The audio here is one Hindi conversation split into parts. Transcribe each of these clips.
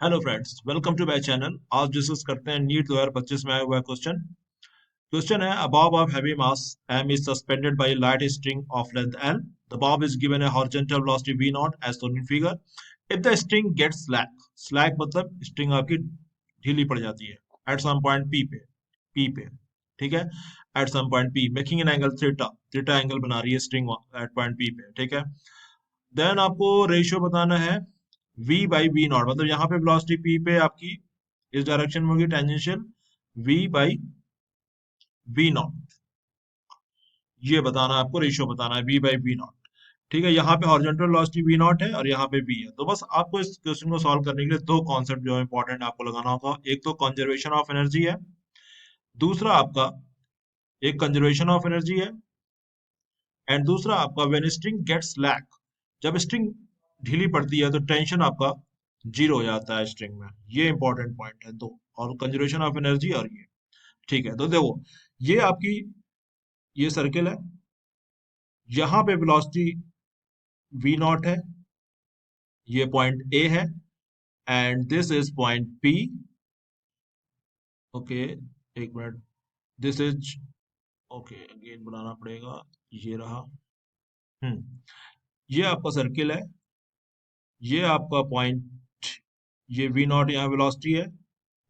Hello friends, welcome to my channel. आज डिस्कस करते हैं नीट 2025 में आया हुआ क्वेश्चन। क्वेश्चन है above of heavy mass m is suspended by a light string of length l. The bob is given a horizontal velocity v naught as shown in figure. If the string gets slack मतलब स्ट्रिंग आपकी ढीली पड़ जाती है at some point p पे, ठीक है। at some point p making an angle theta angle बना रही है स्ट्रिंग at point p पे, ठीक है। देन आपको रेशियो बताना है v बाई वी नॉट, मतलब यहाँ पे वेलोसिटी p पे आपकी इस डायरेक्शन में होगी tangential v by V not. ये बताना है आपको, रेशियो बताना है v बाई वी नॉट, ठीक है। यहाँ पे हॉरिजॉन्टल वेलोसिटी v नॉट है और यहाँ पे v है। तो बस आपको इस क्वेश्चन को सॉल्व करने के लिए दो कॉन्सेप्ट जो है इंपॉर्टेंट आपको लगाना होगा। एक तो कंजर्वेशन ऑफ एनर्जी है, दूसरा आपका एक कंजर्वेशन ऑफ एनर्जी है एंड दूसरा आपका व्हेन स्ट्रिंग गेट्स लैक, जब स्ट्रिंग ढीली पड़ती है तो टेंशन आपका जीरो हो जाता है स्ट्रिंग में। ये इंपॉर्टेंट पॉइंट है दो, और कंजर्वेशन ऑफ एनर्जी और ये, ठीक है। तो देखो, ये आपकी ये सर्किल है, यहाँ पे वेलोसिटी v नॉट है, ये पॉइंट ए है and this is point p। Okay, एक minute, this is, okay again बनाना पड़ेगा, ये रहा। ये आपका सर्किल है, ये आपका पॉइंट, ये v नॉट यहाँ वेलोसिटी है,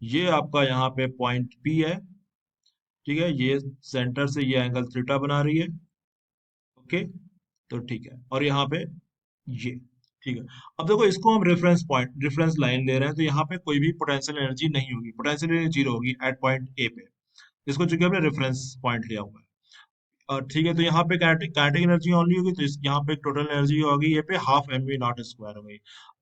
ये आपका यहाँ पे पॉइंट p है, ठीक है। ये सेंटर से ये एंगल थीटा बना रही है, ओके। तो ठीक है, और यहाँ पे ये, ठीक है। अब देखो, इसको हम रेफरेंस पॉइंट, रेफरेंस लाइन ले रहे हैं, तो यहाँ पे कोई भी पोटेंशियल एनर्जी नहीं होगी, पोटेंशियल एनर्जी जीरो होगी एट पॉइंट ए पे। इसको चूंकि हमने रेफरेंस पॉइंट लिया हुआ है, ठीक है। तो यहाँ पे काइनेटिक एनर्जी ओनली होगी, तो यहाँ पे टोटल एनर्जी होगी ये पे half M V not square हो गई।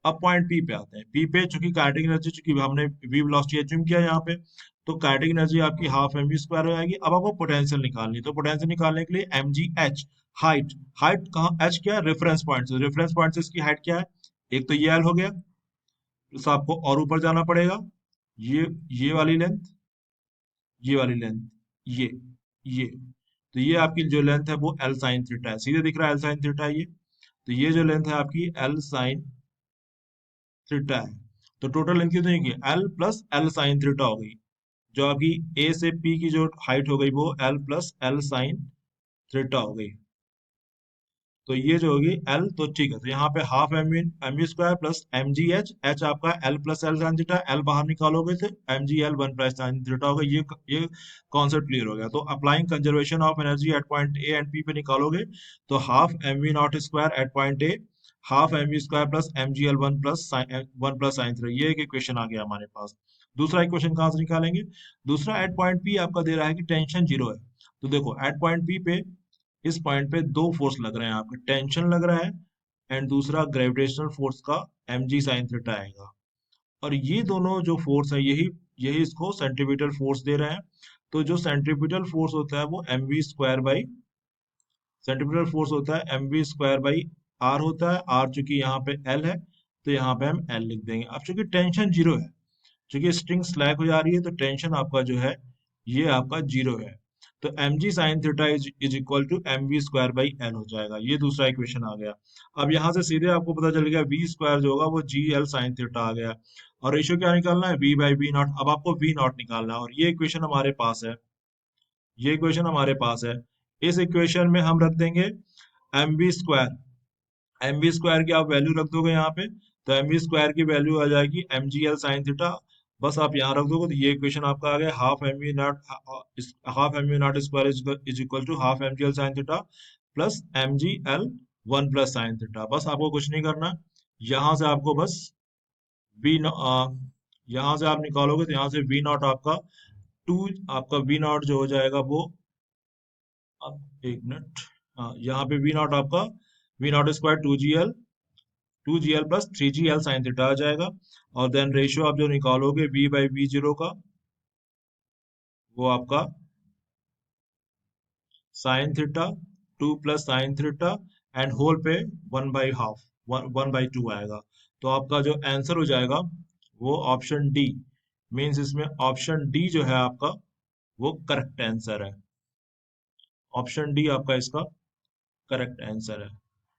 अब पॉइंट पी पे आते हैं। पी पे चूंकि काइनेटिक एनर्जी, चूंकि हमने वी वेलोसिटी एज्यूम किया यहाँ पे, तो काइनेटिक एनर्जी आपकी हाफ एम वी स्क्वायर हो जाएगी। अब आपको पोटेंशियल निकालनी है, तो पोटेंशियल निकालने के लिए M G H, height, height कहाँ, एच क्या है, रेफरेंस पॉइंट से, रेफरेंस पॉइंट से इसकी हाइट क्या है, एक तो ये एल हो गया, तो आपको और ऊपर जाना पड़ेगा, ये ये वाली लेंथ, ये वाली लेंथ, ये तो ये आपकी जो लेंथ है वो एल साइन थीटा है, सीधे दिख रहा है एल साइन थीटा है ये। तो ये जो लेंथ है आपकी एल साइन थीटा है। तो टोटल लेंथ कितनी होगी, L plus L sine theta हो गई। जो आपकी ए से पी की जो हाइट हो गई वो L plus L sine theta हो गई। तो ये जो होगी एल, तो ठीक है। तो यहाँ पे half M U square plus M G H, H आपका L plus L sine theta, L बाहर निकालोगे तो M G L one plus sine theta होगा। ये कॉन्सेप्ट क्लियर हो गया। तो applying conservation of energy at point A and P पे निकालोगे, तो half M V not square at point A, half M V square plus M G L one plus sine theta. ये एक इक्वेशन आ गया हमारे पास। दूसरा इक्वेशन कहाँ से निकालेंगे, दूसरा एट पॉइंट पी आपका दे रहा है कि टेंशन जीरो है। तो देखो, एट पॉइंट पी पे, इस पॉइंट पे दो फोर्स लग रहे हैं आपके, टेंशन लग रहा है एंड दूसरा ग्रेविटेशनल फोर्स का एम जी साइन थीटा आएगा। और ये दोनों जो फोर्स है, यही यही इसको सेंट्रीपिटल फोर्स दे रहे हैं। तो जो सेंट्रीपिटल फोर्स होता है वो M V square by, centripetal force होता है M V square by R होता है। आर चूंकि यहाँ पे एल है, तो यहाँ पे हम एल लिख देंगे। अब चूंकि टेंशन जीरो है, चूंकि स्ट्रिंग स्लैक हो जा रही है, तो टेंशन आपका जो है ये आपका जीरो है। तो M G sine theta is equal to M V square by L हो जाएगा। ये दूसरा इक्वेशन आ गया। अब यहाँ से सीधे आपको पता चल गया वी स्क्वायर जो होगा वो जी एल साइन थीटा आ गया। और रेशियो क्या निकालना है, वी बाई वी नॉट। अब आपको वी नॉट निकालना है, और ये इक्वेशन हमारे पास है, ये इक्वेशन हमारे पास है। इस इक्वेशन में हम रख देंगे M V square, M V square की आप वैल्यू रख दोगे यहाँ पे, तो एम वी स्क्वायर की वैल्यू आ जाएगी M G L sine theta. बस आप यहाँ रख दोगे, तो ये इक्वेशन आपका आ गया, half M V not square is equal to half M G L sine theta plus M G L one plus sine theta. बस आपको कुछ नहीं करना, यहाँ से आपको बस वी, यहाँ से आप निकालोगे तो यहाँ से वी नॉट आपका टू, आपका वी नॉट जो हो जाएगा वो, अब एक मिनट, हाँ यहाँ पे वी नॉट आपका, V not square two G L plus three G L sine theta आ जाएगा। और देन रेशियो आप जो निकालोगे v बाई वी जीरो का, वो आपका sine theta two plus sine theta and whole पे one by half, one by two आएगा। तो आपका जो आंसर हो जाएगा वो ऑप्शन डी, मीन्स इसमें ऑप्शन डी जो है आपका वो करेक्ट आंसर है। ऑप्शन डी आपका इसका करेक्ट आंसर है।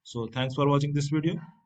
So thanks for watching this video.